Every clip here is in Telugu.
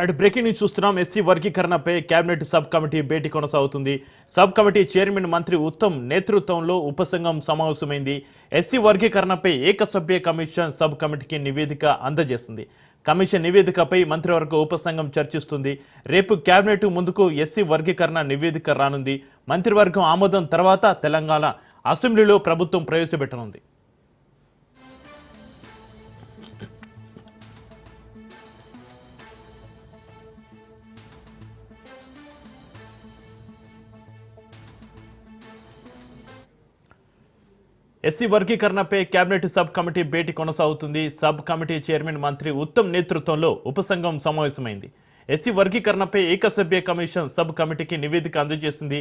రైట్ బ్రేకింగ్ న్యూస్ చూస్తున్నాం. ఎస్సీ వర్గీకరణపై కేబినెట్ సబ్ కమిటీ భేటీ కొనసాగుతుంది. సబ్ కమిటీ చైర్మన్ మంత్రి ఉత్తమ్ నేతృత్వంలో ఉపసంఘం సమావేశమైంది. ఎస్సీ వర్గీకరణపై ఏకసభ్య కమిషన్ సబ్ కమిటీకి నివేదిక అందజేస్తుంది. కమిషన్ నివేదికపై మంత్రివర్గ ఉపసంఘం చర్చిస్తుంది. రేపు కేబినెట్ ముందుకు ఎస్సీ వర్గీకరణ నివేదిక రానుంది. మంత్రివర్గం ఆమోదం తర్వాత తెలంగాణ అసెంబ్లీలో ప్రభుత్వం ప్రవేశపెట్టనుంది. ఎస్సీ వర్గీకరణపై కేబినెట్ సబ్ కమిటీ భేటీ కొనసాగుతుంది. సబ్ కమిటీ చైర్మన్ మంత్రి ఉత్తమ్ నేతృత్వంలో ఉపసంఘం సమావేశమైంది. ఎస్సీ వర్గీకరణపై ఏకసభ్య కమిషన్ సబ్ కమిటీకి నివేదిక అందజేసింది.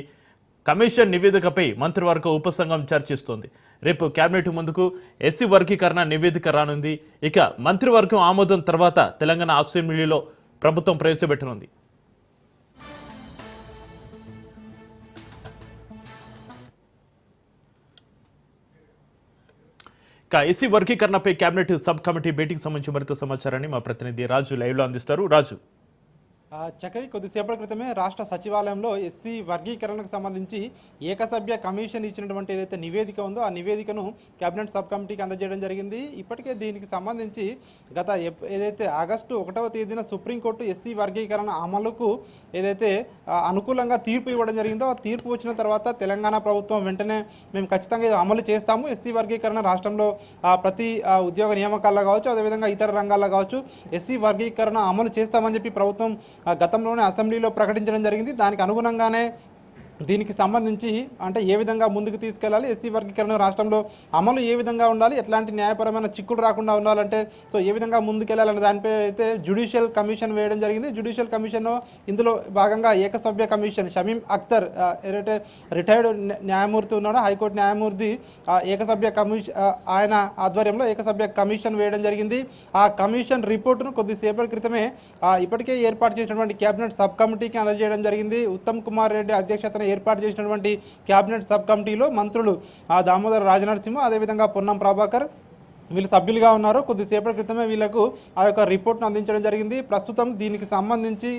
కమిషన్ నివేదికపై మంత్రివర్గ ఉపసంఘం చర్చిస్తోంది. రేపు కేబినెట్ ముందుకు ఎస్సీ వర్గీకరణ నివేదిక రానుంది. ఇక మంత్రివర్గం ఆమోదం తర్వాత తెలంగాణ అసెంబ్లీలో ప్రభుత్వం ప్రవేశపెట్టనుంది. ఎస్సీ వర్గీకరణపై కేబినెట్ సబ్ కమిటీ భేటీకి సంబంధించి మరింత సమాచారాన్ని మా ప్రతినిధి రాజు లైవ్లో అందిస్తారు. రాజు, చక్కటి కొద్దిసేపటి క్రితమే రాష్ట్ర సచివాలయంలో ఎస్సీ వర్గీకరణకు సంబంధించి ఏకసభ్య కమిషన్ ఇచ్చినటువంటి ఏదైతే నివేదిక ఉందో ఆ నివేదికను కేబినెట్ సబ్ కమిటీకి అందజేయడం జరిగింది. ఇప్పటికే దీనికి సంబంధించి ఏదైతే ఆగస్టు 1వ తేదీన సుప్రీంకోర్టు ఎస్సీ వర్గీకరణ అమలుకు ఏదైతే అనుకూలంగా తీర్పు ఇవ్వడం జరిగిందో ఆ తీర్పు వచ్చిన తర్వాత తెలంగాణ ప్రభుత్వం వెంటనే మేము ఖచ్చితంగా ఇది అమలు చేస్తాము, ఎస్సీ వర్గీకరణ రాష్ట్రంలో ప్రతి ఉద్యోగ నియామకాల్లో కావచ్చు, అదేవిధంగా ఇతర రంగాల్లో కావచ్చు ఎస్సీ వర్గీకరణ అమలు చేస్తామని చెప్పి ప్రభుత్వం గతంలోనే అసెంబ్లీలో ప్రకటించడం జరిగింది. దానికి అనుగుణంగానే దీనికి సంబంధించి అంటే ఏ విధంగా ముందుకు తీసుకెళ్లాలి, ఎస్సీ వర్గీకరణ రాష్ట్రంలో అమలు ఏ విధంగా ఉండాలి, ఎట్లాంటి న్యాయపరమైన చిక్కులు రాకుండా ఉండాలంటే ఏ విధంగా ముందుకెళ్లాలనే దానిపై అయితే జ్యుడిషియల్ కమిషన్ వేయడం జరిగింది. జ్యుడిషియల్ కమిషన్ ఇందులో భాగంగా ఏకసభ్య కమిషన్ షమీం అఖ్తర్ ఏదైతే రిటైర్డ్ న్యాయమూర్తి ఉన్నాడో హైకోర్టు న్యాయమూర్తి ఏకసభ్య కమిషన్ ఆయన ఆధ్వర్యంలో ఏకసభ్య కమిషన్ వేయడం జరిగింది. ఆ కమిషన్ రిపోర్టును కొద్దిసేపటి క్రితమే ఇప్పటికే ఏర్పాటు చేసినటువంటి కేబినెట్ సబ్ కమిటీకి అందజేయడం జరిగింది. ఉత్తమ్ కుమార్ రెడ్డి అధ్యక్షతన ఏర్పాటు చేసినటువంటి కేబినెట్ సబ్ కమిటీలో మంత్రులు దామోదర రాజనరసింహ, అదేవిధంగా పొన్నం ప్రభాకర్ వీళ్ళు సభ్యులుగా ఉన్నారు. కొద్దిసేపటి క్రితమే వీళ్ళకు ఆ యొక్క రిపోర్ట్ను అందించడం జరిగింది. ప్రస్తుతం దీనికి సంబంధించి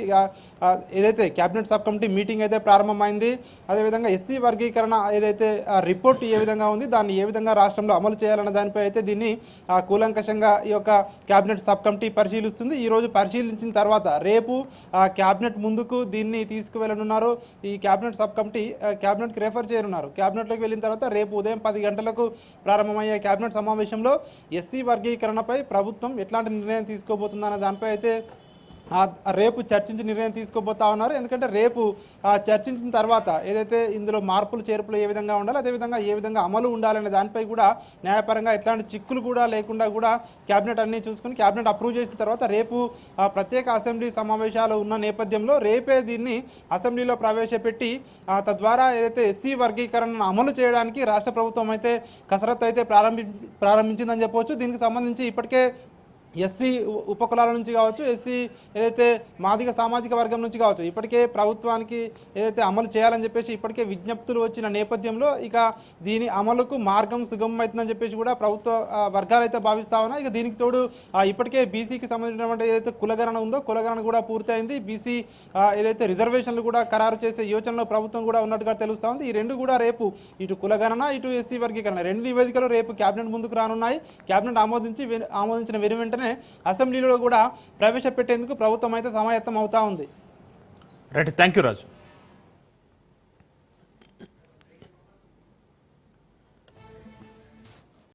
ఏదైతే కేబినెట్ సబ్ కమిటీ మీటింగ్ అయితే ప్రారంభమైంది, అదేవిధంగా ఎస్సీ వర్గీకరణ ఏదైతే రిపోర్ట్ ఏ విధంగా ఉంది, దాన్ని ఏ విధంగా రాష్ట్రంలో అమలు చేయాలన్న దానిపై అయితే దీన్ని కూలంకషంగా ఈ యొక్క కేబినెట్ సబ్ కమిటీ పరిశీలిస్తుంది. ఈరోజు పరిశీలించిన తర్వాత రేపు కేబినెట్ ముందుకు దీన్ని తీసుకువెళ్ళనున్నారు. ఈ కేబినెట్ సబ్ కమిటీ కేబినెట్కి రెఫర్ చేయనున్నారు. కేబినెట్లోకి వెళ్ళిన తర్వాత రేపు ఉదయం 10 గంటలకు ప్రారంభమయ్యే కేబినెట్ సమావేశంలో ఎస్సీ వర్గీకరణపై ప్రభుత్వం ఎట్లాంటి నిర్ణయం తీసుకోబోతుందన్న దానిపై అయితే రేపు చర్చించి నిర్ణయం తీసుకోబోతా ఉన్నారు. ఎందుకంటే రేపు చర్చించిన తర్వాత ఏదైతే ఇందులో మార్పులు చేర్పులు ఏ విధంగా ఉండాలి, అదేవిధంగా ఏ విధంగా అమలు ఉండాలనే దానిపై కూడా న్యాయపరంగా ఎట్లాంటి చిక్కులు కూడా లేకుండా కూడా కేబినెట్ అన్ని చూసుకుని కేబినెట్ అప్రూవ్ చేసిన తర్వాత రేపు ప్రత్యేక అసెంబ్లీ సమావేశాలు ఉన్న నేపథ్యంలో రేపే దీన్ని అసెంబ్లీలో ప్రవేశపెట్టి తద్వారా ఏదైతే ఎస్సీ వర్గీకరణను అమలు చేయడానికి రాష్ట్ర ప్రభుత్వం అయితే కసరత్తు అయితే ప్రారంభించిందని చెప్పవచ్చు. దీనికి సంబంధించి ఇప్పటికే ఎస్సీ ఉపకులాల నుంచి కావచ్చు, ఎస్సీ ఏదైతే మాదిగ సామాజిక వర్గం నుంచి కావచ్చు ఇప్పటికే ప్రభుత్వానికి ఏదైతే అమలు చేయాలని చెప్పేసి ఇప్పటికే విజ్ఞప్తులు వచ్చిన నేపథ్యంలో ఇక దీని అమలుకు మార్గం సుగమం అవుతుందని చెప్పేసి కూడా ప్రభుత్వ వర్గాలు అయితే భావిస్తా ఉన్నాయి. ఇక దీనికి తోడు ఇప్పటికే బీసీకి సంబంధించినటువంటి ఏదైతే కులగణన ఉందో కులగణన కూడా పూర్తయింది. బీసీ ఏదైతే రిజర్వేషన్లు కూడా ఖరారు చేసే యోచనలో ప్రభుత్వం కూడా ఉన్నట్టుగా తెలుస్తూ ఉంది. ఈ రెండు కూడా రేపు ఇటు కులగణన ఇటు ఎస్సీ వర్గీకరణ రెండు నివేదికలు రేపు కేబినెట్ ముందుకు రానున్నాయి. కేబినెట్ ఆమోదించిన వెంటనే అసెంబ్లీలో కూడా ప్రవేశపెట్టేందుకు ప్రభుత్వం అయితే సమాయత్తం అవుతా ఉంది. Right, thank you Raju.